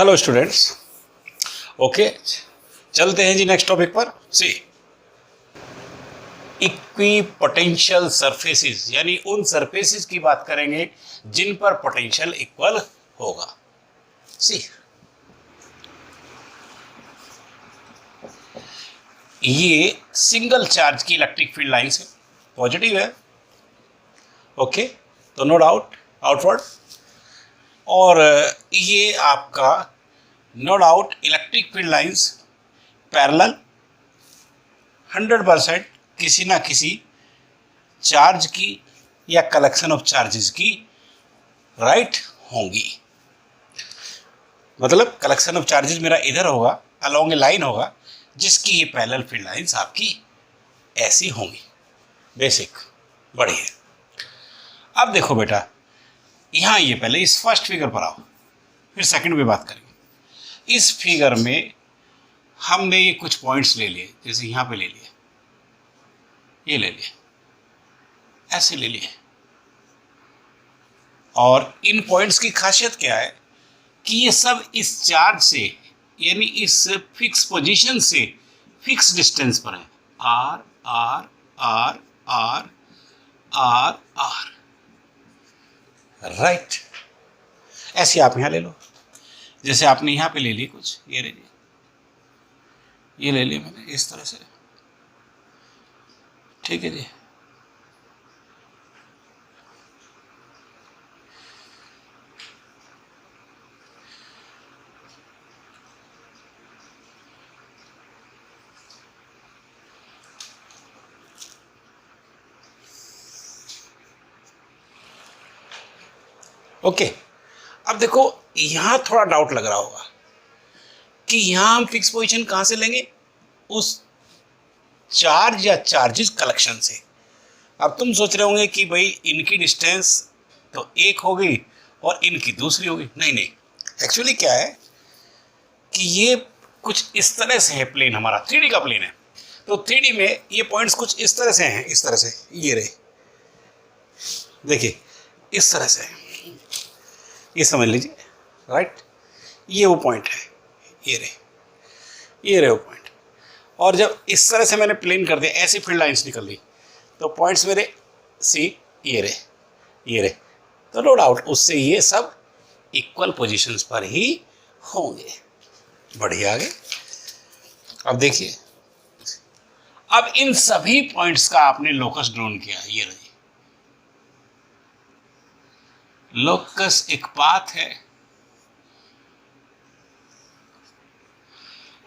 Hello students. Okay, चलते हैं जी next topic पर। सी इक्वी पोटेंशियल सरफेसेस, यानी उन सरफेसेस की बात करेंगे जिन पर पोटेंशियल इक्वल होगा। सी ये सिंगल चार्ज की इलेक्ट्रिक फील्ड लाइंस है, पॉजिटिव है। ओके, तो नो डाउट आउटवर्ड, और ये आपका no doubt electric field lines parallel 100% किसी ना किसी चार्ज की या कलेक्शन ऑफ चार्जेस की राइट होंगी। मतलब कलेक्शन ऑफ चार्जेस मेरा इधर होगा, अलोंग ए लाइन होगा जिसकी ये पैरेलल फील्ड लाइंस आपकी ऐसी होंगी। बेसिक बढ़िया। अब देखो बेटा, यहाँ ये पहले इस फर्स्ट फिगर पर आओ, फिर सेकंड में बात करेंगे। इस फिगर में हमने ये कुछ पॉइंट्स ले लिए, जैसे यहाँ पे ले लिए, ये ले लिए, ऐसे ले लिए। और इन पॉइंट्स की खासियत क्या है कि ये सब इस चार्ज से, यानी इस फिक्स पोजीशन से फिक्स डिस्टेंस पर है। R R R R R R, right. ऐसे आप यहां ले लो, जैसे आपने यहां पे ले ली कुछ, ये ले लिया, ये ले लिया मैंने इस तरह से, ठीक है जी। ओके, अब देखो यहां थोड़ा डाउट लग रहा होगा कि यहां हम फिक्स पोजीशन कहां से लेंगे, उस चार्ज या चार्जेस कलेक्शन से। अब तुम सोच रहे होंगे कि भाई इनकी डिस्टेंस तो एक हो गई और इनकी दूसरी हो गई। नहीं नहीं, एक्चुअली क्या है कि ये कुछ इस तरह से है, प्लेन हमारा 3D का प्लेन है। तो 3D में ये पॉइंट्स कुछ इस तरह से हैं, इस तरह से, ये रहे, देखिए इस तरह से, ये समझ लीजिए, राइट। ये वो पॉइंट है, ये रहे वो पॉइंट। और जब इस तरह से मैंने प्लेन कर दिया, ऐसी फील्ड लाइंस निकल ली, तो पॉइंट्स मेरे सी ये रहे, तो नो डाउट उससे ये सब इक्वल पोजीशंस पर ही होंगे। बढ़िया आगे। अब देखिए, अब इन सभी पॉइंट्स का आपने लोकस ड्रॉन किया, ये रही लोकस, एक पाथ है।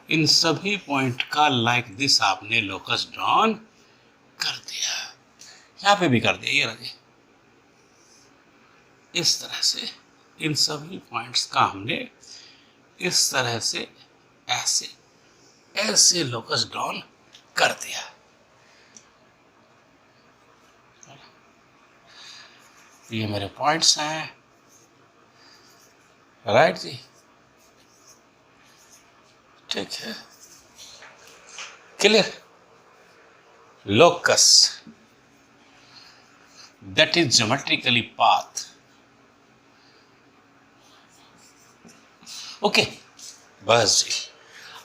इन सभी पॉइंट का लाइक दिस आपने लोकस ड्रॉन कर दिया, यहां पे भी कर दिया, ये रही इस तरह से। इन सभी पॉइंट्स का हमने इस तरह से ऐसे ऐसे लोकस ड्रॉन कर दिया। ये मेरे पॉइंट्स हैं, राइट जी, ठीक है, clear. Locus that is geometrically path. Okay, बस जी।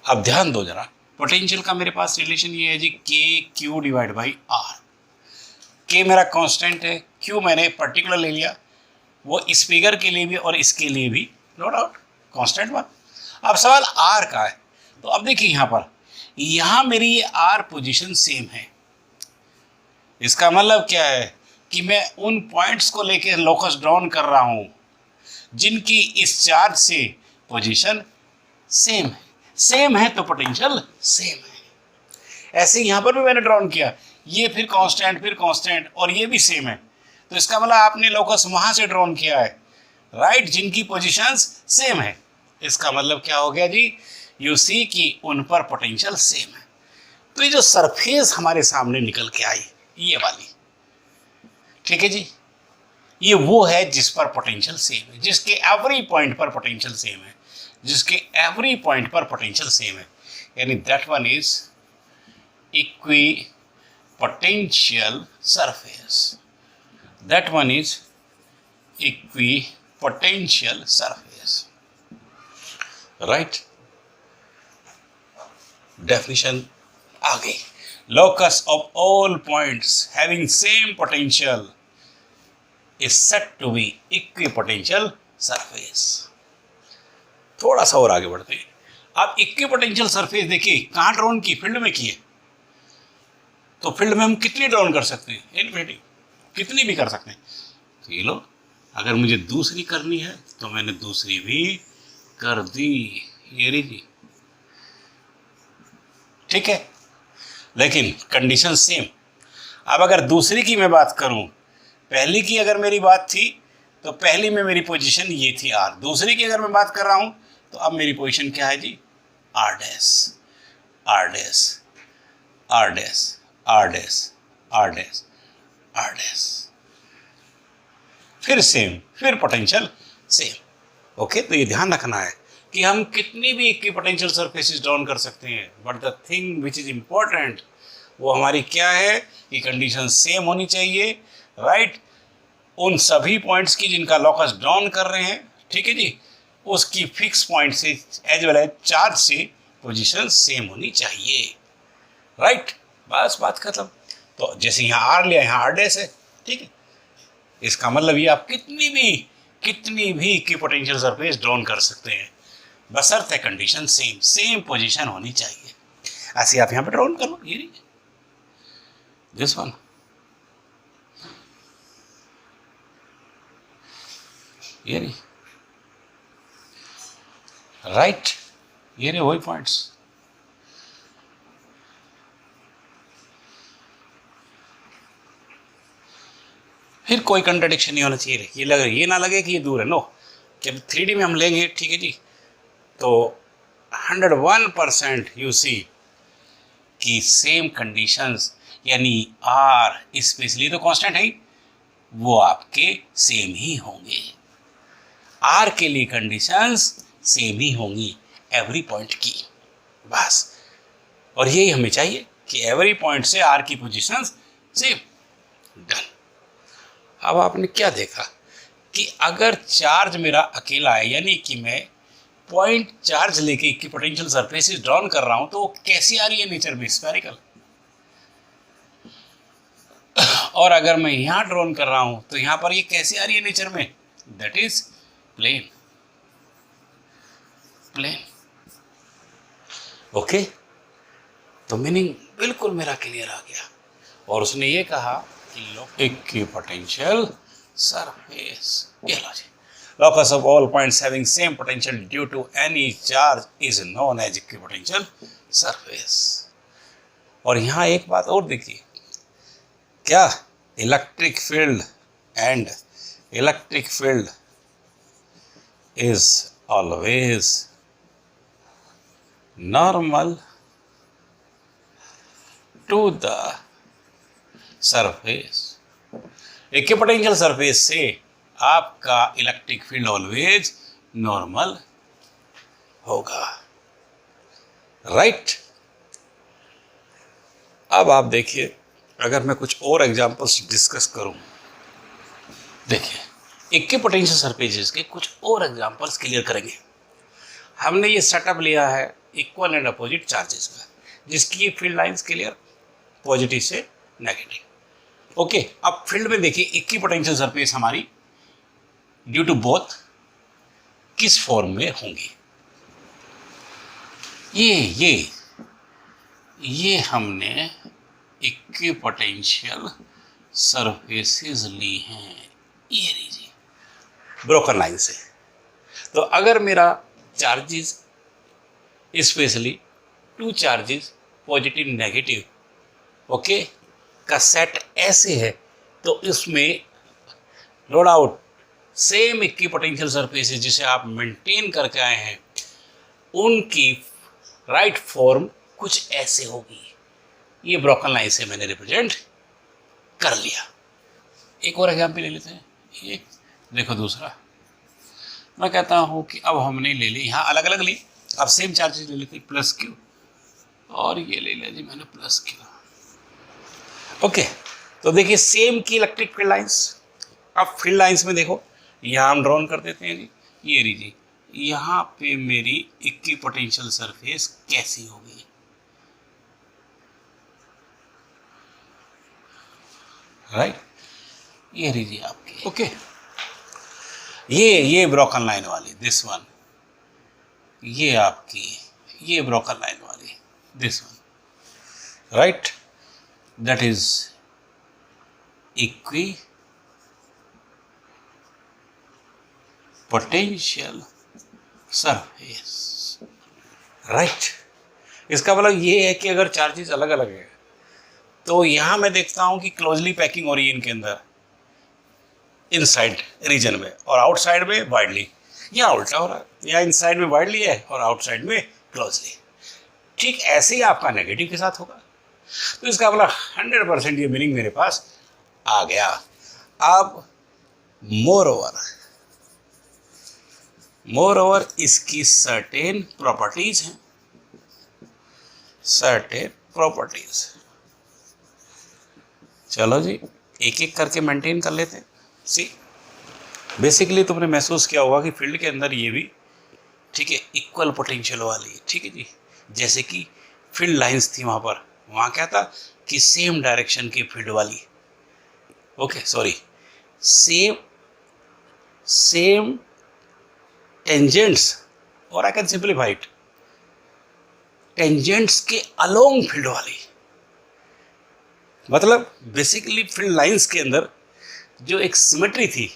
अब ध्यान दो जरा, पोटेंशियल का मेरे पास रिलेशन ये है जी, के क्यू डिवाइड बाई आर। के मेरा कांस्टेंट है, क्यू मैंने पर्टिकुलर ले लिया, वो इस फिगर के लिए भी और इसके लिए भी नो डाउट कांस्टेंट बात। अब सवाल आर का है, तो अब देखिए यहां मेरी ये आर पोजीशन सेम है। इसका मतलब क्या है कि मैं उन पॉइंट्स को लेकर लोकस ड्रॉन कर रहा हूं जिनकी इस चार्ज से पोजीशन सेम है, तो पोटेंशियल सेम है। ऐसे यहां पर भी मैंने ड्रॉन किया, ये फिर कांस्टेंट और ये भी सेम है, तो इसका मतलब आपने लोकस वहां से ड्रॉन किया है, राइट, जिनकी पोजीशंस सेम है। इसका मतलब क्या हो गया जी, यू सी कि उन पर पोटेंशियल सेम है। तो ये जो सरफेस हमारे सामने निकल के आई, ये वाली, ठीक है जी, ये वो है जिस पर पोटेंशियल सेम है, जिसके एवरी पॉइंट पर पोटेंशियल सेम है, यानी दैट वन इज इक्वी potential surface. That one is equipotential surface. Right, definition आ गई। Locus of all points having same potential is said to be equipotential surface। थोड़ा सा और आगे बढ़ते हैं। अब इक्विपोटेंशियल सरफेस देखिए कहाँ ड्रॉन की, फील्ड में की है। तो फील्ड में हम कितनी ड्रॉन कर सकते हैं, इनफिनिटी, कितनी भी कर सकते हैं। तो ये लो, अगर मुझे दूसरी करनी है तो मैंने दूसरी भी कर दी, ये रही जी, ठीक है। लेकिन कंडीशन सेम। अब अगर दूसरी की मैं बात करूं, पहली की अगर मेरी बात थी तो पहली में मेरी पोजीशन ये थी आर, दूसरी की अगर मैं बात कर रहा हूं तो अब मेरी पोजीशन क्या है जी, R dash, R dash, R dash, R dash, R dash, R dash, फिर सेम, फिर पोटेंशियल सेम। ओके, तो ये ध्यान रखना है कि हम कितनी भी इक्विपोटेंशियल सरफेसेस ड्रॉन कर सकते हैं, but the thing which is important वो हमारी क्या है कि कंडीशन सेम होनी चाहिए, राइट। उन सभी पॉइंट्स की जिनका लॉकस ड्रॉन कर रहे हैं, ठीक है जी, उसकी फिक्स पॉइंट से एज वेल एज चार्ज से पोजीशन सेम होनी चाहिए, राइट। बस बात खत्म। तो जैसे यहाँ आर लिया, यहाँ आर डैश है, ठीक है। इसका मतलब ये आप कितनी भी इक्विपोटेंशियल सरफेस ड्रॉन कर सकते हैं, बशर्ते कंडीशन सेम, सेम पोजीशन होनी चाहिए। ऐसे आप यहाँ पे ड्रॉन कर लो, ये दिस वन, ये रही, राइट, ये रहे वही पॉइंट्स। फिर कोई कंट्राडिक्शन नहीं होना चाहिए, ये ना लगे कि ये दूर है, नो। जब 3D में हम लेंगे, ठीक है जी, तो 101% यू सी कि सेम कंडीशंस, यानी आर स्पेशली तो कांस्टेंट है, वो आपके सेम ही होंगे। आर के लिए कंडीशंस सेम ही होंगी एवरी पॉइंट की, बस। और यही हमें चाहिए कि एवरी पॉइंट से आर की पोजीशंस सेम, डन। अब आपने क्या देखा कि अगर चार्ज मेरा अकेला है, यानी कि मैं पॉइंट चार्ज लेके इक्विपोटेंशियल सरफेसेस ड्रॉन कर रहा हूं, तो वो कैसी आ रही है नेचर में, स्फेरिकल। और अगर मैं यहां ड्रॉन कर रहा हूं तो यहां पर ये कैसी आ रही है नेचर में, that is plane, plane. Okay, तो मीनिंग बिल्कुल मेरा क्लियर आ गया। और उसने ये कहा कि इक्विपोटेंशियल सरफेस, ये लो जी, locus of all points having same potential due to any charge is known as equipotential surface। और यहाँ एक बात और देखिए, क्या electric field and electric field is always normal to the surface। Equipotential surface से आपका इलेक्ट्रिक फील्ड ऑलवेज नॉर्मल होगा, राइट। अब आप देखिए, अगर मैं कुछ और एग्जांपल्स डिस्कस करूं, देखिए इक्विपोटेंशियल सरफेसेस के कुछ और एग्जांपल्स क्लियर करेंगे। हमने ये सेटअप लिया है इक्वल एंड अपोजिट चार्जेस का, जिसकी फील्ड लाइंस क्लियर, पॉजिटिव से नेगेटिव। ओके, अब फील्ड में देखिए इक्विपोटेंशियल सरफेस हमारी ड्यू टू बोथ किस फॉर्म में होंगी। ये हमने इक्विपोटेंशियल सरफेसेस ली हैं, ये लीजिए ब्रोकन लाइन से। तो अगर मेरा charges specially two charges positive negative, okay, का सेट ऐसे है, तो इसमें no doubt same equipotential surfaces जिसे आप मेंटेन करके आए हैं, उनकी राइट फॉर्म कुछ ऐसे होगी। ये ब्रोकन लाइन से मैंने रिप्रेजेंट कर लिया। एक और एग्जाम्पल ले लेते हैं, ये देखो दूसरा। मैं कहता हूँ कि अब हमने ले ली, यहाँ अलग अलग ली, अब सेम चार्जेस ले लेते, प्लस क्यू, और ये ले लिया जी मैंने प्लस क्यू। ओके, तो देखिए सेम की इलेक्ट्रिक फील्ड लाइंस। अब फील्ड लाइंस में देखो, यहाँ हम ड्रॉन कर देते हैं जी, ये लीजिए, यहाँ पे मेरी इक्विपोटेंशियल सरफेस कैसी होगी? राइट, ये लीजिए आपकी, ओके, ये ब्रोकन लाइन वाली, दिस वन, ये आपकी, ये ब्रोकन लाइन वाली, this one, right, that is equi potential surface, right. इसका मतलब ये है कि अगर चार्जेस अलग अलग है तो यहां मैं देखता हूं कि क्लोजली पैकिंग हो रही है इनके अंदर, इनसाइड रीजन में, और आउटसाइड में वाइडली, या उल्टा हो रहा है, या इनसाइड में वाइडली है और आउटसाइड में क्लोजली। ठीक ऐसे ही आपका नेगेटिव के साथ होगा। तो इसका मतलब 100% ये मीनिंग मेरे पास आ गया। अब मोर ओवर इसकी सर्टेन प्रॉपर्टीज हैं, सर्टेन प्रॉपर्टीज। चलो जी, एक एक करके मेंटेन कर लेते हैं। सी, बेसिकली तुमने महसूस किया होगा कि फील्ड के अंदर ये भी, ठीक है, इक्वल पोटेंशियल वाली, ठीक है जी। जैसे कि फील्ड लाइंस थी वहाँ पर, वहाँ क्या था कि सेम डायरेक्शन की फील्ड वाली, ओके सॉरी, सेम टेंजेंट्स, और I can simplify it, tangents के अलोंग फील्ड वाली। मतलब बेसिकली फील्ड लाइंस के अंदर जो एक सिमेट्री थी,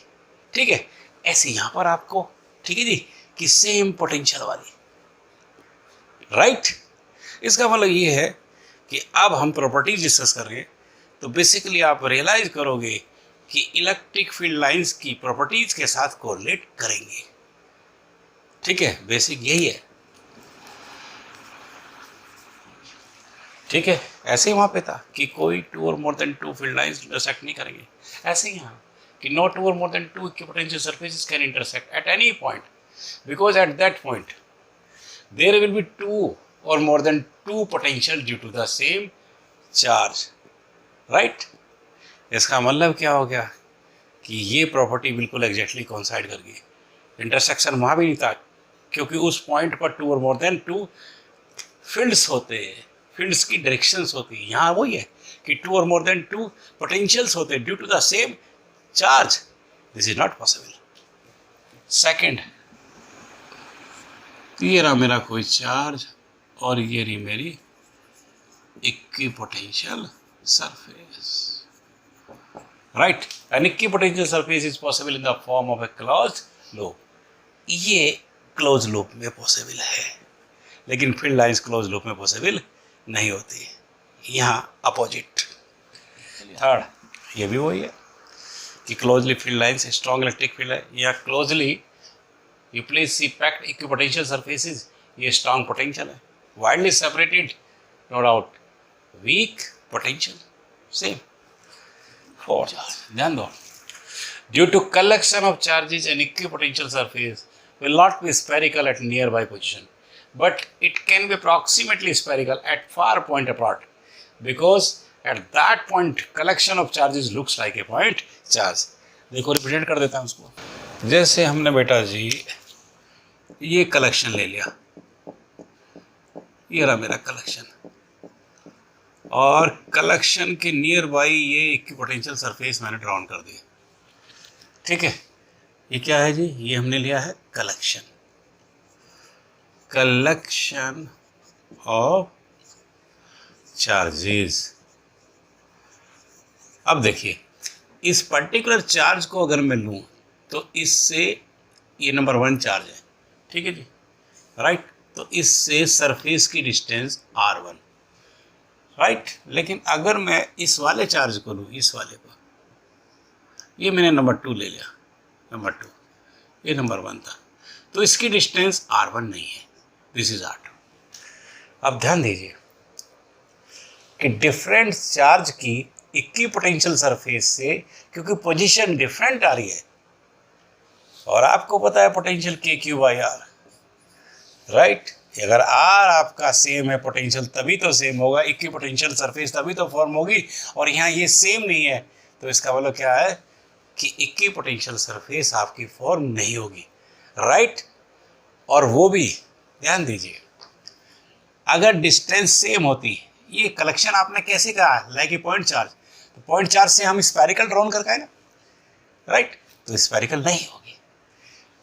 ठीक है, ऐसे यहां पर आपको, ठीक है जी, कि सेम पोटेंशियल वाली, राइट। इसका मतलब ये है कि अब हम प्रॉपर्टीज डिस्कस कर रहे हैं, तो बेसिकली आप रियलाइज करोगे कि इलेक्ट्रिक फील्ड लाइंस की प्रॉपर्टीज के साथ कोरिलेट करेंगे, ठीक है, बेसिक यही है, ठीक है। ऐसे ही वहां पे था कि कोई 2 और more than 2 field lines intersect नहीं करेंगे। ऐसे ही यहाँ कि no 2 or more than 2 equipotential surfaces can intersect at any point, because at that point there will be 2 or more than 2 potential due to the same charge, right? इसका मतलब क्या हो गया कि ये प्रॉपर्टी बिल्कुल एग्जैक्टली कोइंसाइड कर गई। इंटरसेक्शन वहाँ भी नहीं था, क्योंकि उस पॉइंट पर 2 और मोर देन 2 फील्ड्स होते हैं, फील्ड्स की डायरेक्शंस होती है। यहाँ वही है कि 2 और मोर देन 2 पोटेंशियल्स होते हैं due to the same charge. This is not possible. Second, ये रहा मेरा कोई चार्ज और ये रही मेरी equipotential surface, right. An equipotential surface is possible in the form of a closed loop. ये क्लोज लूप में पॉसिबल है, लेकिन फील्ड लाइंस क्लोज लूप में पॉसिबल नहीं होती, यहाँ अपोजिट। थर्ड, ये भी वही है कि closely field lines strong electric field है, या closely you place see packed equipotential surfaces, ये स्ट्रॉन्ग पोटेंशियल है। Widely separated, no doubt, weak potential, same. Fourth, ध्यान दो, due to collection of charges an equipotential surface will not be spherical at nearby position, but it can be approximately spherical at far point apart, because at that point collection of charges looks like a point charge। देखो represent कर देता हूँ उसको। जैसे हमने बेटा जी ये collection ले लिया, ये रहा मेरा कलेक्शन, और कलेक्शन के नियर बाई ये इक्विपोटेंशियल सरफेस मैंने ड्रॉन कर दिया, ठीक है। ये क्या है जी, ये हमने लिया है कलेक्शन ऑफ चार्जेस। अब देखिए, इस पर्टिकुलर चार्ज को अगर मैं लूँ तो इससे ये नंबर 1 चार्ज है, ठीक है जी, राइट। तो इससे सरफेस की डिस्टेंस r1, राइट। लेकिन अगर मैं इस वाले चार्ज को लूँ, इस वाले को, ये मैंने नंबर 2 ले लिया, नंबर 2, ये नंबर 1 था, तो इसकी डिस्टेंस r1 नहीं है, दिस इज r2। अब ध्यान दीजिए कि डिफरेंट चार्ज की इक्विपोटेंशियल सरफेस से, क्योंकि पोजीशन डिफरेंट आ रही है, और आपको पता है पोटेंशियल k/r, राइट। अगर r आपका सेम है, पोटेंशियल तभी तो सेम होगा, इक्विपोटेंशियल सरफेस तभी तो फॉर्म होगी, और यहाँ ये सेम नहीं है, तो इसका मतलब क्या है कि इक्विपोटेंशियल सरफेस आपकी फॉर्म नहीं होगी, राइट। और वो भी ध्यान दीजिए अगर डिस्टेंस सेम होती, ये कलेक्शन आपने कैसे कहा लाइक ए पॉइंट चार्ज, तो पॉइंट चार्ज से हम स्फेरिकल ड्रॉन करके आए ना, राइट, तो स्फेरिकल नहीं होगी।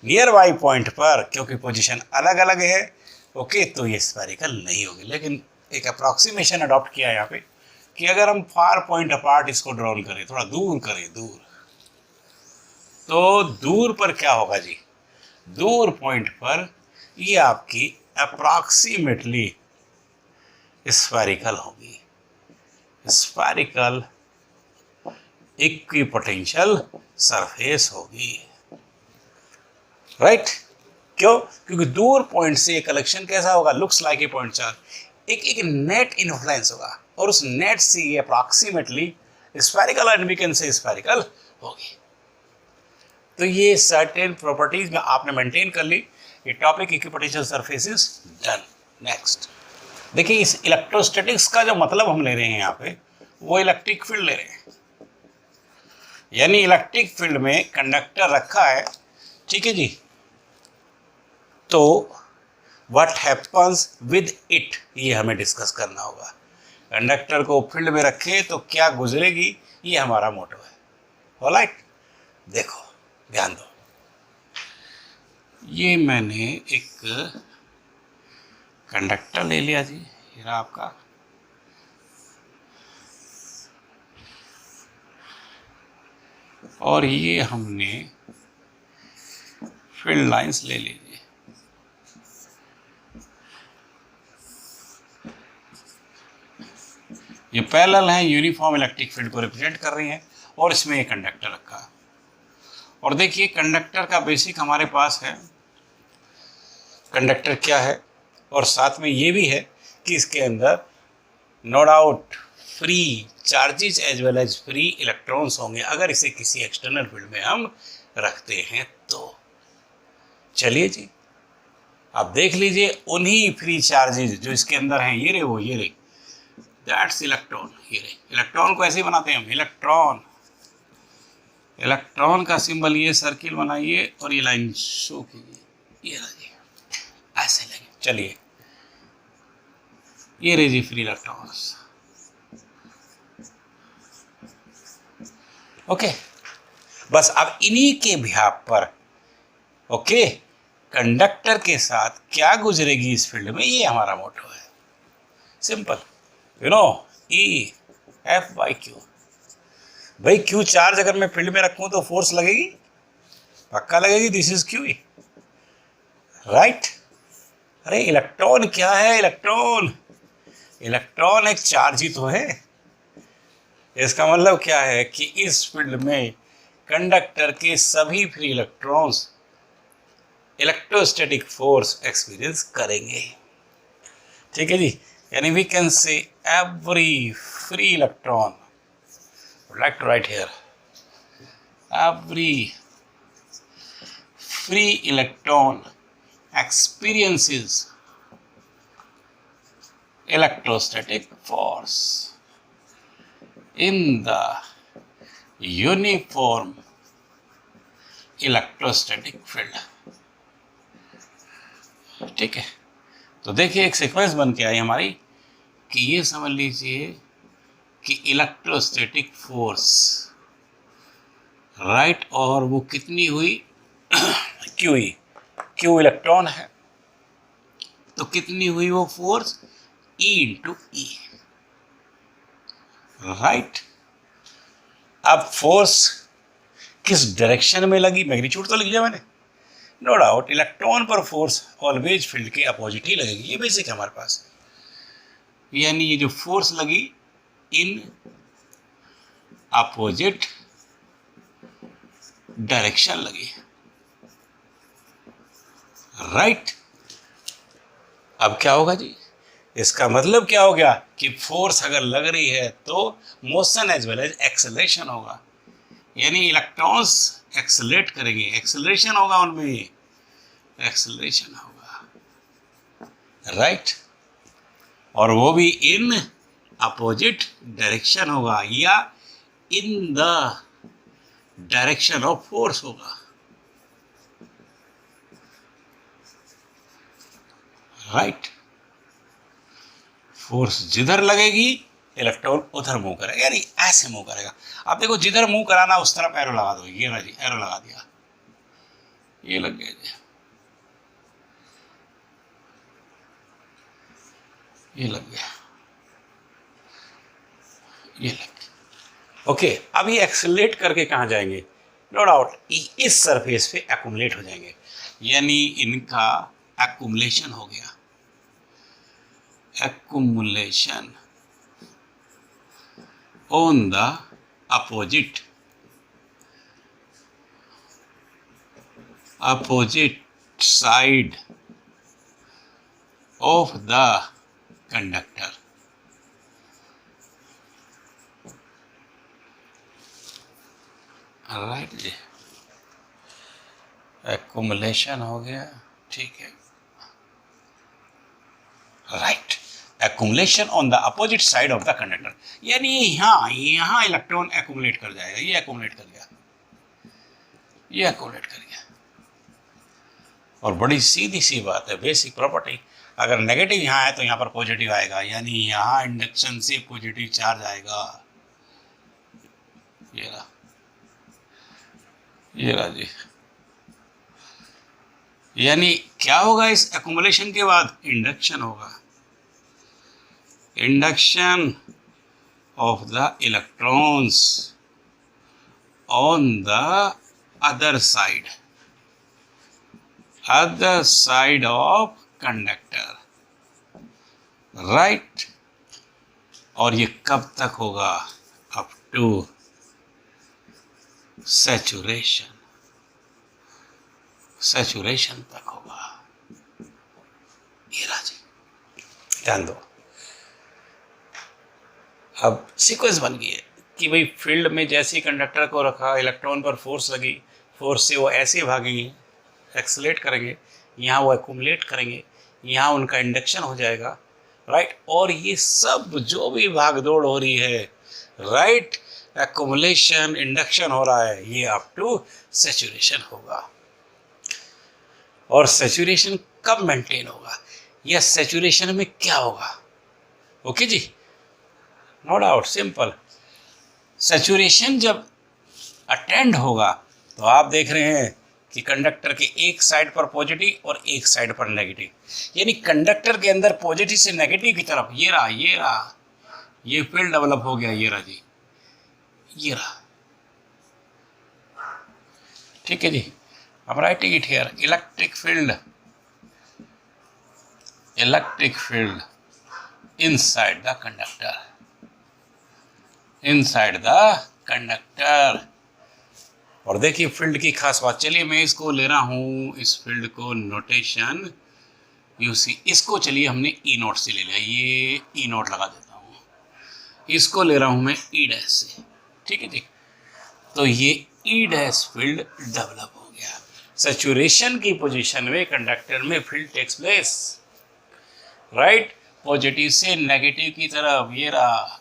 नियर बाई पॉइंट पर क्योंकि पोजीशन अलग अलग है, ओके, तो ये स्फेरिकल नहीं होगी। लेकिन एक अप्रॉक्सीमेशन अडॉप्ट किया है यहाँ पे कि अगर हम फार पॉइंट अपार्ट इसको ड्रॉन करें, थोड़ा दूर करें, दूर, तो दूर पर क्या होगा जी, दूर पॉइंट पर ये आपकी अप्रॉक्सीमेटली स्फेरिकल होगी, स्फेरिकल इक्विपोटेंशियल सरफेस होगी, राइट। क्यों? क्योंकि दूर पॉइंट से कलेक्शन कैसा होगा, looks like a point charge, एक नेट इन्फ्लुएंस होगा और उस नेट से ये approximately spherical and we can say spherical होगी। तो ये सर्टेन प्रॉपर्टीज में आपने मेंटेन कर ली। ये topic equipotential surface is done. Next देखिए, इस इलेक्ट्रोस्टैटिक्स का जो मतलब हम ले रहे हैं यहाँ पे, वो इलेक्ट्रिक फील्ड ले रहे हैं, यानी इलेक्ट्रिक फील्ड में कंडक्टर रखा है, ठीक है जी, तो व्हाट हैपन्स विद इट, ये हमें डिस्कस करना होगा। कंडक्टर को फील्ड में रखे तो क्या गुजरेगी, ये हमारा मोटो है, ऑलराइट। देखो ध्यान दो, ये मैंने एक कंडक्टर ले लिया जी, ये रहा आपका, और ये हमने फील्ड लाइंस ले लीजिए, ये पैरेलल हैं, यूनिफॉर्म इलेक्ट्रिक फील्ड को रिप्रेजेंट कर रही हैं, और इसमें ये कंडक्टर रखा है। और देखिए कंडक्टर का बेसिक हमारे पास है, कंडक्टर क्या है, और साथ में ये भी है कि इसके अंदर no doubt free charges as well as free electrons होंगे अगर इसे किसी एक्सटर्नल फील्ड में हम रखते हैं तो। चलिए जी, आप देख लीजिए उन्हीं फ्री चार्जेस जो इसके अंदर हैं, ये रे वो, ये रे, दैट्स इलेक्ट्रॉन, ये रे। इलेक्ट्रॉन को ऐसे बनाते हैं हम, इलेक्ट्रॉन, इलेक्ट्रॉन का सिंबल ये सर्किल बनाइए और ये लाइन शो कीजिए, ये रही, ऐसे लगे। चलिए ये रही जी फ्री इलेक्ट्रॉन्स, ओके। बस अब इन्हीं के बिहाफ पर, ओके, कंडक्टर के साथ क्या गुजरेगी इस फील्ड में, ये हमारा मोटो है, simple, you know, E F by Q. भाई क्यू चार्ज अगर मैं फील्ड में रखूं तो फोर्स लगेगी, पक्का लगेगी, दिस इज क्यू, राइट। अरे इलेक्ट्रॉन क्या है, इलेक्ट्रॉन, इलेक्ट्रॉन एक चार्ज ही तो है। इसका मतलब क्या है कि इस फील्ड में कंडक्टर के सभी free electrons electrostatic force experience करेंगे, ठीक है जी। यानी we can say every free electron, like to write here, every free electron experiences electrostatic force in the uniform electrostatic field, ठीक है। तो देखिए एक सीक्वेंस बन के आई हमारी कि ये समझ लीजिए कि इलेक्ट्रोस्टैटिक फोर्स, राइट, और वो कितनी हुई, क्यू ही, क्यू इलेक्ट्रॉन है तो कितनी हुई वो फोर्स, ई इंटू ई, राइट। अब फोर्स किस डायरेक्शन में लगी, मैग्नीट्यूड तो लिख दिया मैंने, नो डाउट इलेक्ट्रॉन पर फोर्स ऑलवेज फील्ड के अपोजिट ही लगेगी, ये बेसिक है हमारे पास। यानी ये जो फोर्स लगी इन अपोजिट डायरेक्शन लगी, राइट। अब क्या होगा जी, इसका मतलब क्या हो गया कि फोर्स अगर लग रही है तो motion as well as acceleration होगा, यानी इलेक्ट्रॉन्स एक्सेलरेट करेंगे, एक्सेलरेशन होगा उनमें, एक्सेलरेशन होगा, राइट, और वो भी इन अपोजिट डायरेक्शन होगा या in the direction of force होगा, राइट। फोर्स जिधर लगेगी इलेक्ट्रॉन उधर मूव करेगा, यानी ऐसे मूव करेगा। अब देखो जिधर मूव कराना उस तरफ एरो लगा दो, ये ना जी एरो लगा दिया, ये लग गया जी, ये लग गया, ये लग गया। ओके, अब ये एक्सेलरेट करके कहाँ जाएंगे? नो डाउट इस सरफेस पे एक्यूमुलेट हो जाएंगे, यानी इनका एक्यूमुलेशन हो गया। Accumulation on the opposite side of the conductor. Right जी, एक्यूमुलेशन हो गया, ठीक है। Right, accumulation on the opposite side of the conductor, यानी यहाँ इलेक्ट्रॉन एक्यूमुलेट कर जाएगा, ये एक्यूमुलेट कर गया, ये एक्यूमुलेट कर गया। और बड़ी सीधी सी बात है, बेसिक प्रॉपर्टी, अगर नेगेटिव यहाँ है तो यहाँ पर पॉजिटिव आएगा, यानी यहाँ इंडक्शन से पॉजिटिव चार्ज आएगा। ये रहा, ये रहा जी। यानी क्या होगा इस एक्यूमुलेशन के बाद? इंडक्शन होगा, induction of the electrons on the other side of conductor. Right, और ये कब तक होगा? अप टू सैचुरेशन तक होगा। ये राजी, ध्यान दो। अब सीक्वेंस बन गई है कि भाई फील्ड में जैसे ही कंडक्टर को रखा, इलेक्ट्रॉन पर फोर्स लगी, फोर्स से वो ऐसे भागेंगे, एक्सेलरेट करेंगे, यहाँ वो एक्यूमुलेट करेंगे, यहाँ उनका इंडक्शन हो जाएगा। राइट, और ये सब जो भी भागदौड़ हो रही है, राइट, एक्यूमुलेशन, इंडक्शन हो रहा है, ये अप टू सैचुरेशन होगा। और सैचुरेशन कब मेंटेन होगा, या सैचुरेशन में क्या होगा? ओके जी, नो डाउट, सिंपल। सैचुरेशन जब अटेंड होगा तो आप देख रहे हैं कि कंडक्टर के एक साइड पर पॉजिटिव और एक साइड पर नेगेटिव, यानी कंडक्टर के अंदर पॉजिटिव से नेगेटिव की तरफ ये रहा, ये फील्ड डेवलप हो गया, ये रहा जी, ये रहा। ठीक है जी, I'm writing it here, electric field inside the conductor। और देखिए फील्ड की खास बात, चलिए मैं इसको ले रहा हूँ, इस फील्ड को नोटेशन यूसी, इसको चलिए हमने ई नोट से ले लिया, ये ई नोट लगा देता हूँ, इसको ले रहा हूँ मैं ई डैश से। ठीक है जी, तो ये ई डैश फील्ड डेवलप हो गया। सैचुरेशन की पोजीशन में कंडक्टर में field takes place, right, positive से नेगेटिव की तरफ, ये रहा।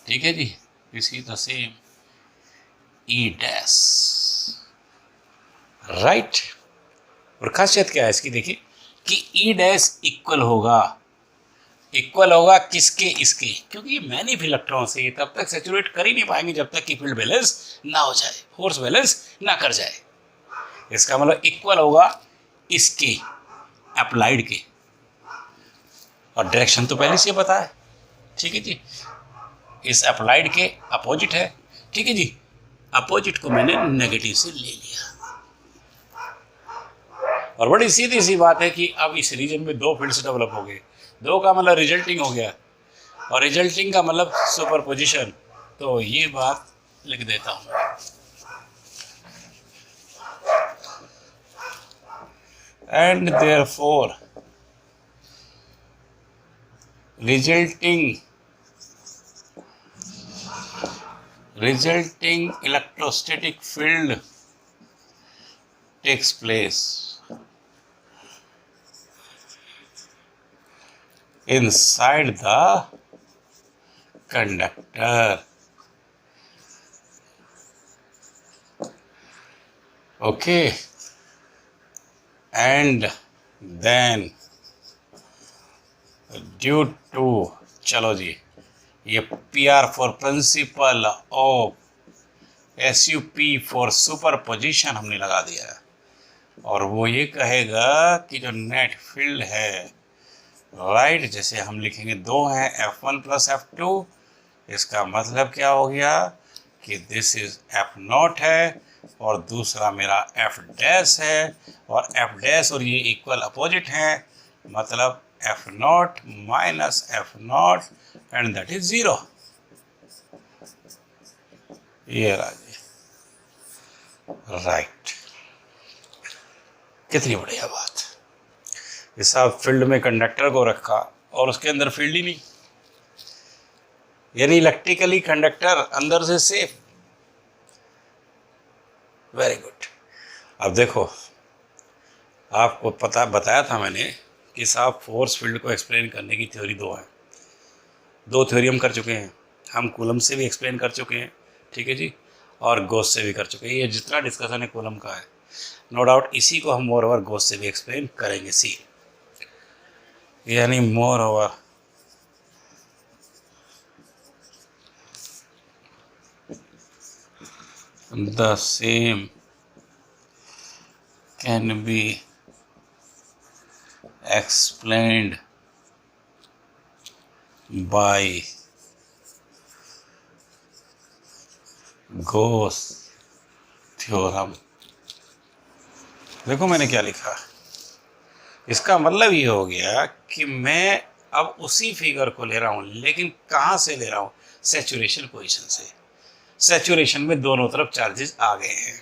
ठीक है जी, इसी तरह से ई डैश, राइट। और खासियत क्या है इसकी, देखिए कि ई डैश इक्वल होगा किसके? इसके, क्योंकि ये मैनी इलेक्ट्रॉन से ये तब तक सैचुरेट कर ही नहीं पाएंगे जब तक कि फील्ड बैलेंस ना हो जाए, फोर्स बैलेंस ना कर जाए। इसका मतलब इक्वल होगा इसके अप्लाइड के, और डायरेक्शन तो पहले से पता है। ठीक है जी, इस अप्लाइड के अपोजिट है। ठीक है जी, अपोजिट को मैंने नेगेटिव से ले लिया। और बड़ी सीधी सी बात है कि अब इस रीजन में दो फील्ड्स डेवलप हो गए, दो का मतलब रिजल्टिंग हो गया, और रिजल्टिंग का मतलब सुपरपोजिशन। तो ये बात लिख देता हूँ, and therefore resulting electrostatic field takes place inside the conductor. Okay, and then due to, चलो जी, ये P R for principle of, S U P for superposition हमने लगा दिया है, और वो ये कहेगा कि जो नेट फील्ड है, राइट, जैसे हम लिखेंगे दो हैं F1 प्लस F2, इसका मतलब क्या हो गया कि दिस इज F0 है और दूसरा मेरा F डैश है, और F डैश और ये इक्वल अपोजिट हैं, मतलब F0 minus F0 and that is 0। ये रहा जी, राइट। कितनी बढ़िया बात। इस फील्ड में कंडक्टर को रखा और उसके अंदर फील्ड ही नहीं, यानी इलेक्ट्रिकली कंडक्टर अंदर से सेफ। Very good. अब देखो, आपको पता बताया था मैंने कि साहब फोर्स फील्ड को एक्सप्लेन करने की थ्योरी दो है, दो थ्योरी हम कर चुके हैं। हम कूलम से भी एक्सप्लेन कर चुके हैं, ठीक है जी, और गॉस से भी कर चुके हैं। ये जितना डिस्कशन है कूलम का है, नो डाउट इसी को हम मोर ओवर गॉस से भी एक्सप्लेन करेंगे। सी यानी more over the same can be explained by Gauss theorem। देखो मैंने क्या लिखा, इसका मतलब ये हो गया कि मैं अब उसी फिगर को ले रहा हूं, लेकिन कहां से ले रहा हूं, सैचुरेशन पोजीशन से। सैचुरेशन में दोनों तरफ चार्जेस आ गए हैं,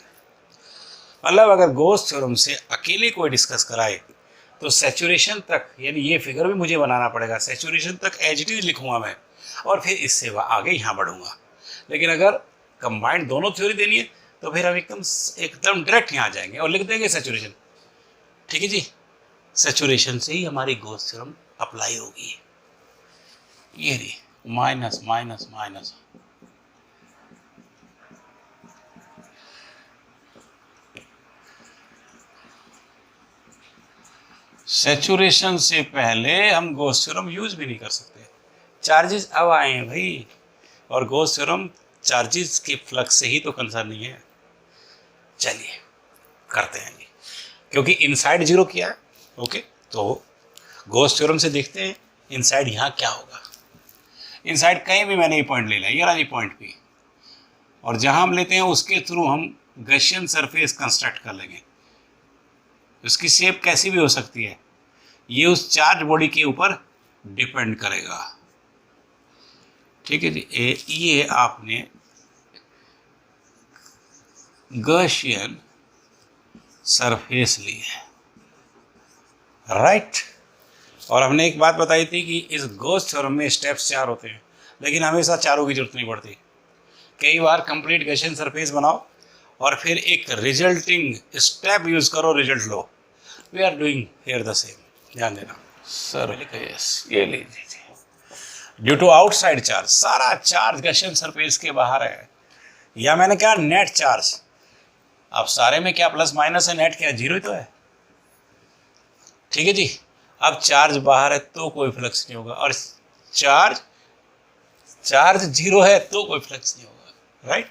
मतलब अगर गॉस थ्योरम से अकेले कोई डिस्कस कराए तो सैचुरेशन तक, यानी ये फिगर भी मुझे बनाना पड़ेगा, सैचुरेशन तक एज इट इज लिखूंगा मैं, और फिर इससे आगे यहाँ बढ़ूंगा। लेकिन अगर कंबाइंड दोनों थ्योरी देनी है तो फिर हम एकदम डायरेक्ट यहाँ जाएंगे और लिख देंगे सैचुरेशन। ठीक है जी, सैचुरेशन से ही हमारी गॉस थ्योरम अप्लाई होगी। ये रही माइनस माइनस माइनस, सैचुरेशन से पहले हम गॉस थ्योरम यूज भी नहीं कर सकते। चार्जेस अब आए हैं भाई, और गॉस थ्योरम चार्जेस के फ्लक्स से ही तो कंसर्न नहीं है। चलिए करते हैं जी, क्योंकि इनसाइड जीरो किया है। ओके, तो गॉस थ्योरम से देखते हैं इनसाइड यहाँ क्या होगा। इनसाइड कहीं भी मैंने ये पॉइंट ले लिया, ये रहा पॉइंट पी, और जहां हम लेते हैं उसके थ्रू हम गॉसियन सरफेस कंस्ट्रक्ट कर लेंगे। उसकी शेप कैसी भी हो सकती है, ये उस चार्ज बॉडी के ऊपर डिपेंड करेगा। ठीक है जी, ये आपने गॉसियन सरफेस ली है, राइट। और हमने एक बात बताई थी कि इस गॉस थ्योरम में स्टेप्स 4 होते हैं, लेकिन हमेशा चारों की जरूरत नहीं पड़ती। कई बार कंप्लीट गॉसियन सरफेस बनाओ और फिर एक रिजल्टिंग स्टेप यूज करो, रिजल्ट लो। We are doing here the same, ध्यान देना सर। ये लीजिए, ड्यू टू आउटसाइड चार्ज, सारा चार्ज गॉसियन सरफेस के बाहर है, या मैंने कहा नेट चार्ज। अब सारे में क्या प्लस माइनस है, नेट क्या जीरो ही तो है। ठीक है जी, अब चार्ज बाहर है तो कोई फ्लक्स नहीं होगा, और चार्ज जीरो है तो कोई फ्लक्स नहीं होगा, राइट।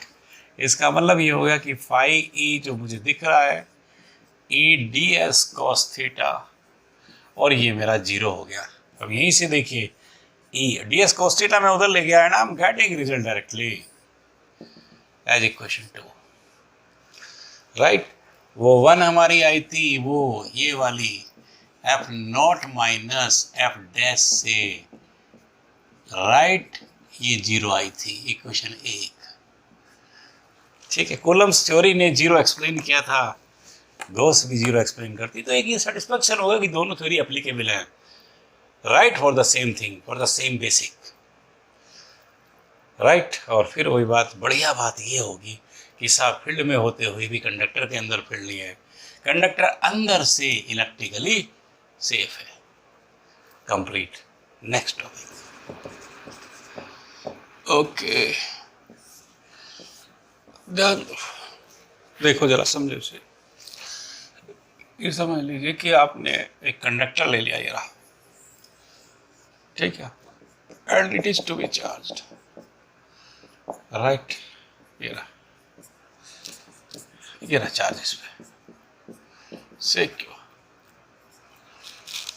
इसका मतलब ये हो गया कि फाई ई जो मुझे दिख रहा है, ई डी एस कॉस थीटा, और ये मेरा जीरो हो गया। अब यहीं से देखिए, E D S cos theta मैं उधर ले गया, and I am getting result directly as equation 2, right. वो 1 हमारी आई थी, वो ये वाली F not minus F dash से, राइट, ये जीरो आई थी, इक्वेशन 1। ठीक है, कूलम्स थ्योरी ने जीरो एक्सप्लेन किया था, गॉस भी जीरो एक्सप्लेन करती, तो एक ये सेटिस्फेक्शन होगा कि दोनों थ्योरी एप्लीकेबल है, right, for the same thing, for the same basic, right. और फिर वही बात, बढ़िया बात ये होगी कि साहब फील्ड में होते हुए भी कंडक्टर के अंदर फील्ड नहीं है, कंडक्टर अंदर से इलेक्ट्रिकली सेफ है। कंप्लीट। Next topic. ओके, ध्यान देखो जरा, समझो इसे। ये समझ लीजिए कि आपने एक कंडक्टर ले लिया, ये रहा, ठीक है, and it is to be charged, right. ये रहा चार्ज इस पे सिक्योर,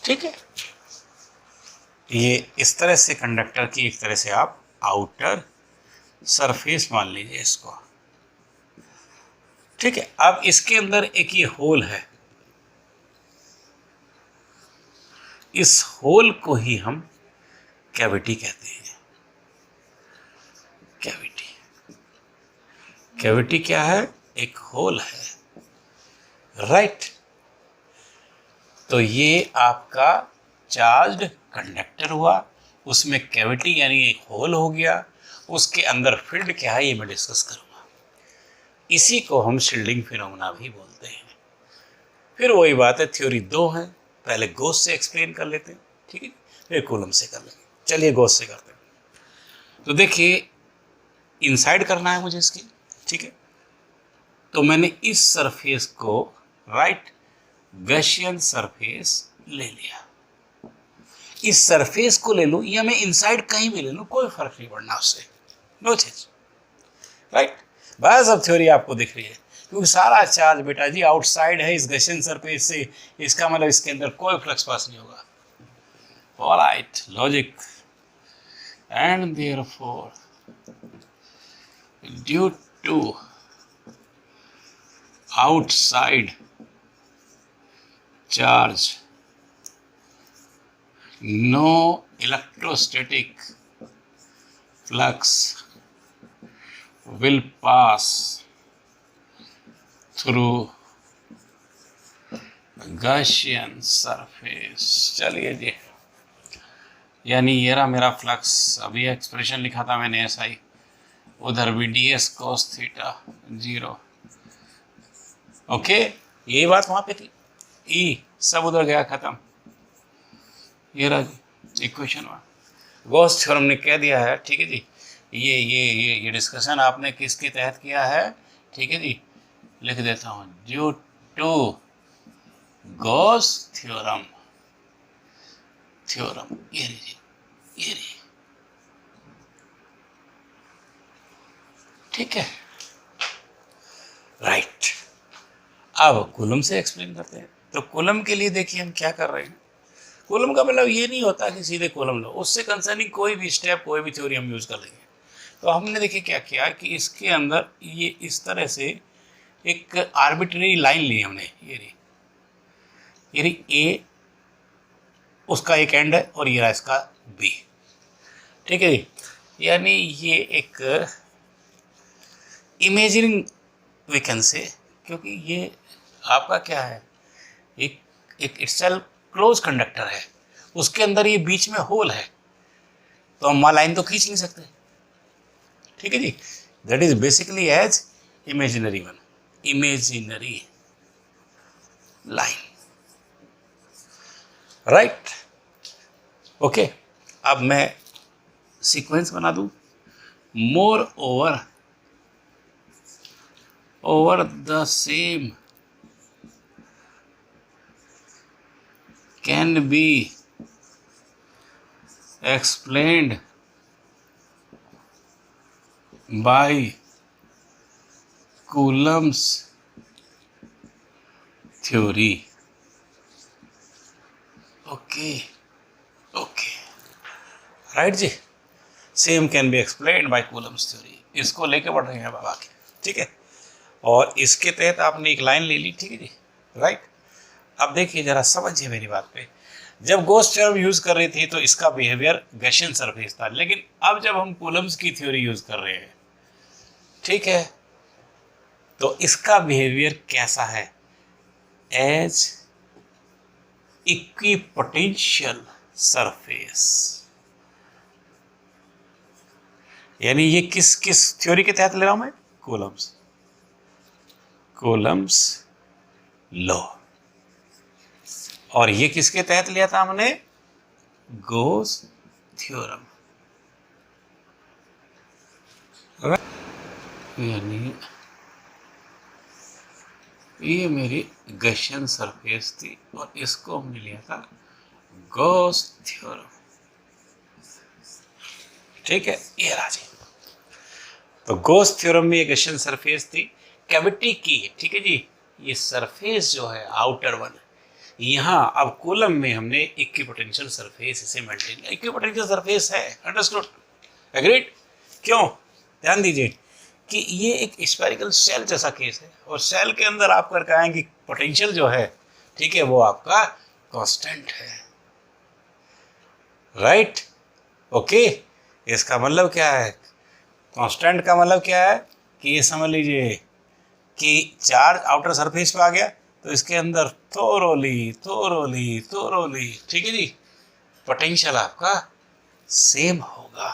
ठीक है। ये इस तरह से कंडक्टर की एक तरह से आप आउटर सरफेस मान लीजिए इसको, ठीक है। अब इसके अंदर एक ये होल है, इस होल को ही हम कैविटी कहते हैं। कैविटी, कैविटी क्या है? एक होल है, राइट। तो ये आपका चार्ज्ड कंडक्टर हुआ, उसमें कैविटी यानी एक होल हो गया, उसके अंदर फील्ड क्या है ये मैं डिस्कस करूंगा। इसी को हम शील्डिंग फिनोमेना भी बोलते हैं। फिर वही बात है, थ्योरी 2 है, पहले गॉस से एक्सप्लेन कर लेते हैं, ठीक है, फिर कूलम से कर लेंगे। चलिए गॉस से करते हैं। तो देखिए इनसाइड करना है मुझे इसकी, ठीक है। तो मैंने इस सरफेस को राइट गॉसियन सरफेस ले लिया। इस सरफेस को ले लूं या मैं इनसाइड कहीं भी ले लूं, कोई फर्क नहीं पड़ना उससे, नो चेंज, राइट। बस अब थ्योरी आपको दिख रही है, क्योंकि सारा चार्ज बेटा जी आउटसाइड है इस गॉसियन सरफेस से, इसका मतलब इसके अंदर कोई फ्लक्स पास नहीं होगा। Alright, logic. And therefore due to outside charge, no electrostatic flux will pass through Gaussian surface। चलिए जी, यानी ये रहा मेरा फ्लक्स, अभी एक्सप्रेशन लिखा था मैंने ऐसा ही, उधर भी ds cos थीटा 0, ओके। यही बात वहां पे थी, ई सब उधर गया खत्म। ये रहा जी इक्वेशन 1, गॉस थ्योरम ने कह दिया है, ठीक है जी। ये डिस्कशन आपने किसके तहत किया है, ठीक है जी, लिख देता हूं, ड्यू टू गॉस थ्योरम, ये रही, ये रही, ठीक है, राइट। अब कूलम से एक्सप्लेन करते हैं। तो कूलम के लिए देखिए हम क्या कर रहे हैं। कूलम का मतलब ये नहीं होता कि सीधे कूलम लो, उससे कंसर्निंग कोई भी स्टेप, कोई भी थ्योरी हम यूज़ कर लेंगे। तो हमने देखिए क्या किया कि इसके अंदर ये इस तरह से एक आर्बिट्रेरी लाइन ली हमने, ये रही ए, उसका एक एंड है और ये रहा इसका बी, ठीक है जी। यानी ये एक इमेजिनिंग वी कैन से, क्योंकि ये आपका क्या है, एक इटसेल्फ क्लोज कंडक्टर है, उसके अंदर ये बीच में होल है, तो हम लाइन तो खींच नहीं सकते, ठीक है जी। That is basically as imaginary one, imaginary line, right, okay. अब मैं सीक्वेंस बना दूं, moreover the same can be explained by Coulomb's theory। Okay, right जी, same can be explained by Coulomb's theory, इसको लेके बढ़ रहे हैं बाबा के, ठीक है। और इसके तहत आपने एक लाइन ले ली, ठीक है जी, राइट। अब देखिए जरा समझिए मेरी बात पे, जब गॉस थ्योरम यूज कर रही थी तो इसका बिहेवियर गॉसियन सरफेस था, लेकिन अब जब हम कूलम्स की थ्योरी यूज कर रहे हैं, ठीक है, तो इसका बिहेवियर कैसा है, एज इक्विपोटेंशियल सरफेस। यानी ये किस थ्योरी के तहत ले रहा हूं मैं, कूलम्स लॉ। और ये किसके तहत लिया था हमने, गॉस थ्योरम, यानी ये मेरी गॉसियन सरफेस थी और इसको हमने लिया था गॉस थ्योरम, ठीक है, ये राजी। तो गोस थ्योरम में एक क्वेश्चन सरफेस थी कैविटी की, ठीक है जी। ये सरफेस जो है आउटर वन, यहाँ अब कॉलम में हमने इक्विपोटेंशियल सरफेस इसे मेंटेन, इक्विपोटेंशियल सरफेस है, अंडरस्टूड, एग्रीड। क्यों, ध्यान दीजिए कि ये एक स्फेरिकल शेल जैसा केस है, और शेल के अंदर आप कर कहेंगे पोटेंशियल जो है, ठीक है, वो आपका कांस्टेंट है, राइट, ओके। इसका मतलब क्या है, कांस्टेंट का मतलब क्या है कि ये समझ लीजिए कि चार्ज आउटर सरफेस पे आ गया तो इसके अंदर थोरोली, ठीक है जी, पोटेंशियल आपका सेम होगा।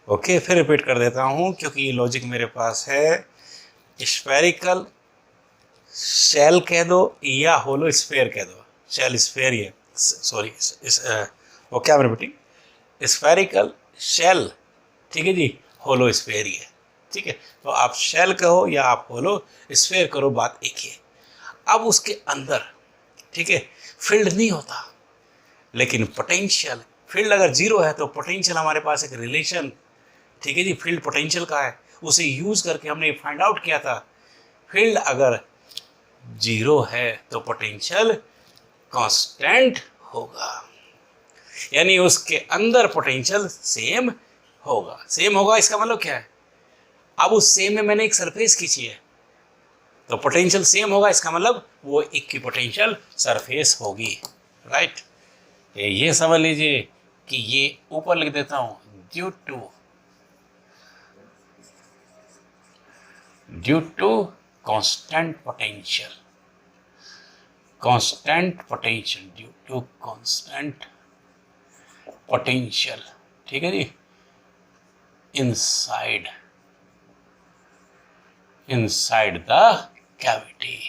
ओके, फिर रिपीट कर देता हूं क्योंकि ये लॉजिक मेरे पास है। स्फेरिकल शेल कह दो या होलो स्फेयर कह दो, शेल स्फेयर, ये सॉरी वो क्या रिपीटिंग, स्फेरिकल शेल, ठीक है जी, होलो स्फेयर ही है, ठीक है। तो आप शेल कहो या आप होलो स्फेयर करो, बात एक ही है। अब उसके अंदर, ठीक है, फील्ड नहीं होता, लेकिन पोटेंशियल, फील्ड अगर जीरो है तो पोटेंशियल हमारे पास एक रिलेशन, ठीक है जी, फील्ड पोटेंशियल का है, उसे यूज करके हमने फाइंड आउट किया था। फील्ड अगर जीरो है तो पोटेंशियल कांस्टेंट होगा, यानी उसके अंदर पोटेंशियल सेम होगा। सेम होगा इसका मतलब क्या है, अब उस सेम में मैंने एक सरफेस खींची है तो पोटेंशियल सेम होगा, इसका मतलब वो इक्विपोटेंशियल सरफेस होगी, राइट। ये समझ लीजिए कि ये ऊपर लिख देता हूं, due to constant potential, due to constant potential, ठीक है जी, inside the cavity,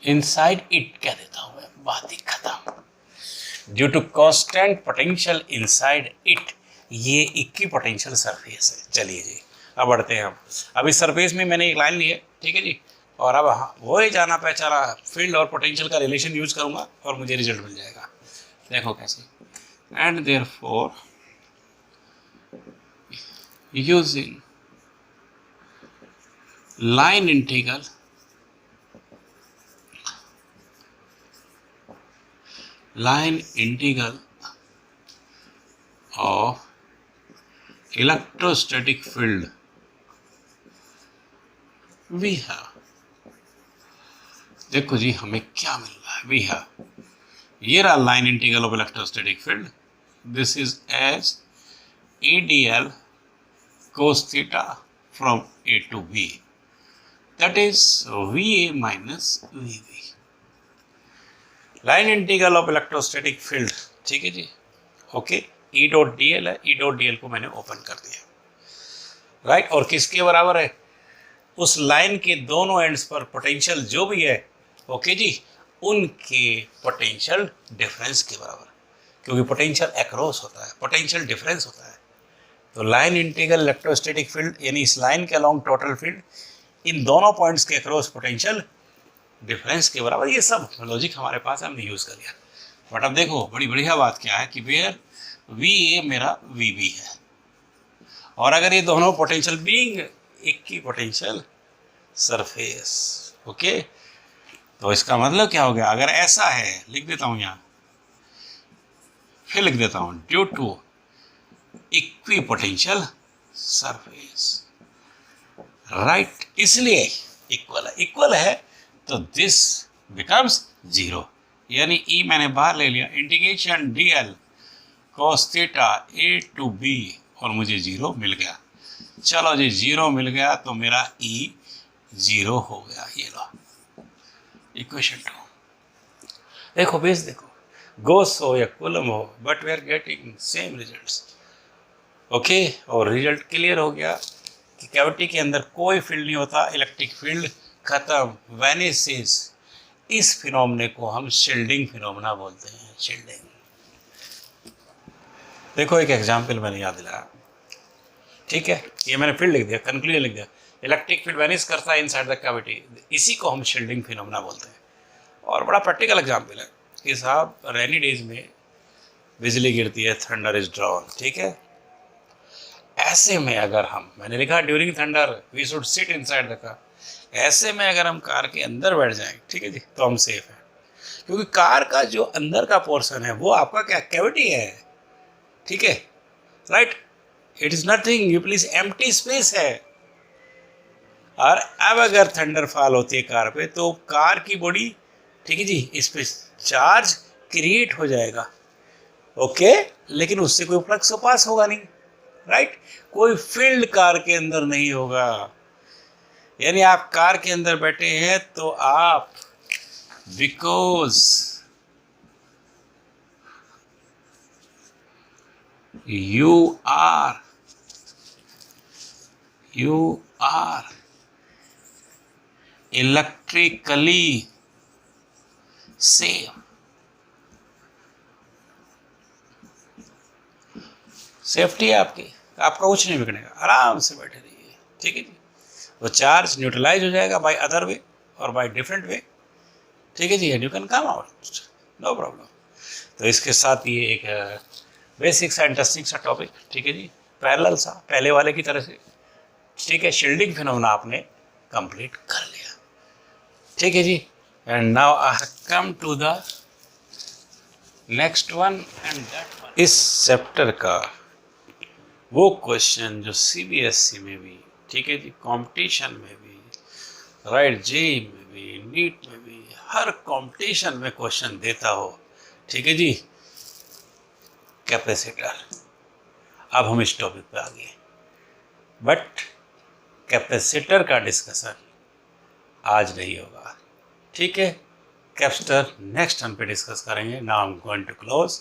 inside it कह देता हूं मैं, बात ही खत्म। Due to constant potential inside it, ये इक्विपोटेंशियल सरफेस है। चलिए जी, अब बढ़ते हैं हम। अब इस सरफेस में मैंने एक लाइन ली है, ठीक है जी, और अब वो ही जाना पहचाना फील्ड और पोटेंशियल का रिलेशन यूज करूंगा और मुझे रिजल्ट मिल जाएगा। देखो कैसे, and therefore using line integral of electrostatic field we have, देखो जी हमें क्या मिल रहा है, we have, ये रहा line integral of electrostatic field, this is as EdL cos theta from A to B, that is VA minus VB, line integral of electrostatic field, ठीक है जी, okay. E dot DL है, E dot DL को मैंने open कर दिया, right, और किसके बराबर है, उस लाइन के दोनों एंड्स पर पोटेंशियल जो भी है, ओके जी, उनके पोटेंशियल डिफरेंस के बराबर, क्योंकि पोटेंशियल अक्रॉस होता है, पोटेंशियल डिफरेंस होता है। तो लाइन इंटीग्रल इलेक्ट्रोस्टैटिक फील्ड यानी इस लाइन के अलोंग टोटल फील्ड, इन दोनों पॉइंट्स के अक्रॉस पोटेंशियल डिफरेंस के बराबर, ये सब लॉजिक हमारे पास हमने यूज कर लिया। बट अब देखो बड़ी बढ़िया बात क्या है कि वेयर VA मेरा VB है, और अगर ये दोनों potential being equipotential surface, okay, तो इसका मतलब क्या हो गया, अगर ऐसा है, लिख देता हूं यहां, फिर लिख देता हूं, due to equipotential surface, right, इसलिए इक्वल है तो दिस बिकम्स जीरो, यानी E मैंने बाहर ले लिया, integration DL cos theta A to B, और मुझे जीरो मिल गया। चलो जी, जीरो मिल गया तो मेरा E जीरो हो गया, ये लो इक्वेशन 2। देखो बेस, देखो गोस हो या कूलम हो, but we are getting same results, okay. और रिजल्ट क्लियर हो गया कि कैविटी के अंदर कोई फील्ड नहीं होता, इलेक्ट्रिक फील्ड खत्म, वैनिसेस। इस फिनोमेना को हम शील्डिंग फिनोमेना बोलते हैं, शील्डिंग। देखो एक एग्जांपल मैंने याद दिलाया, ठीक है, ये मैंने फील्ड लिख दिया, कंक्लूजन लिख दिया, इलेक्ट्रिक फील्ड वैनिस करता है इनसाइड द कैविटी, इसी को हम शील्डिंग फिनोमेना बोलते हैं। और बड़ा प्रैक्टिकल एग्जांपल है, कि साहब रेनी डेज में बिजली गिरती है, थंडर इज ड्रॉन, ठीक है। ऐसे में अगर मैंने लिखा during thunder we should sit inside the car, ऐसे में अगर हम कार के अंदर बैठ जाएं, ठीक है जी, तो हम सेफ हैं, क्योंकि कार का जो अंदर का पोर्शन है वो आपका क्या कैविटी है, ठीक है, राइट, इट इज नथिंग, ये प्लीज एम्प्टी स्पेस है। और अब अगर थंडर फॉल होती है कार पे तो कार की बॉडी, ठीक है जी, इस पे चार्ज क्रिएट हो जाएगा, ओके, लेकिन उससे कोई फ्लक्स पास होगा नहीं, राइट, कोई फील्ड कार के अंदर नहीं होगा। यानी आप कार के अंदर बैठे हैं तो आप because you are electrically safe. Safety है आपकी, आपका कुछ नहीं बिगड़ेगा, आराम से बैठे रहिए, ठीक है जी। वो चार्ज न्यूट्रलाइज हो जाएगा बाय अदर वे और बाय डिफरेंट वे, ठीक है जी, and you can come out, no problem. तो इसके साथ ये एक बेसिक सा इंटरेस्टिंग सा टॉपिक, ठीक है जी, पैरेलल सा, पहले वाले की तरह से, ठीक है, शील्डिंग फिनोमेना आपने कंप्लीट कर लिया, ठीक है जी। And now I have come to the next one, and that one इस चैप्टर का वो क्वेश्चन जो CBSE में भी, ठीक है जी, कंपटीशन में भी, राइट, जेई में भी, नीट में भी, हर कंपटीशन में क्वेश्चन देता हो, ठीक है जी, कैपेसिटर। अब हम इस टॉपिक पे आ गए, बट कैपेसिटर का डिस्कशन आज नहीं होगा, ठीक है, कैपेसिटर नेक्स्ट हम पे डिस्कस करेंगे। Now I am going to close.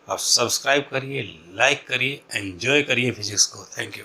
आप सब्सक्राइब करिए, लाइक करिए, एंजॉय करिए फिजिक्स को। Thank you.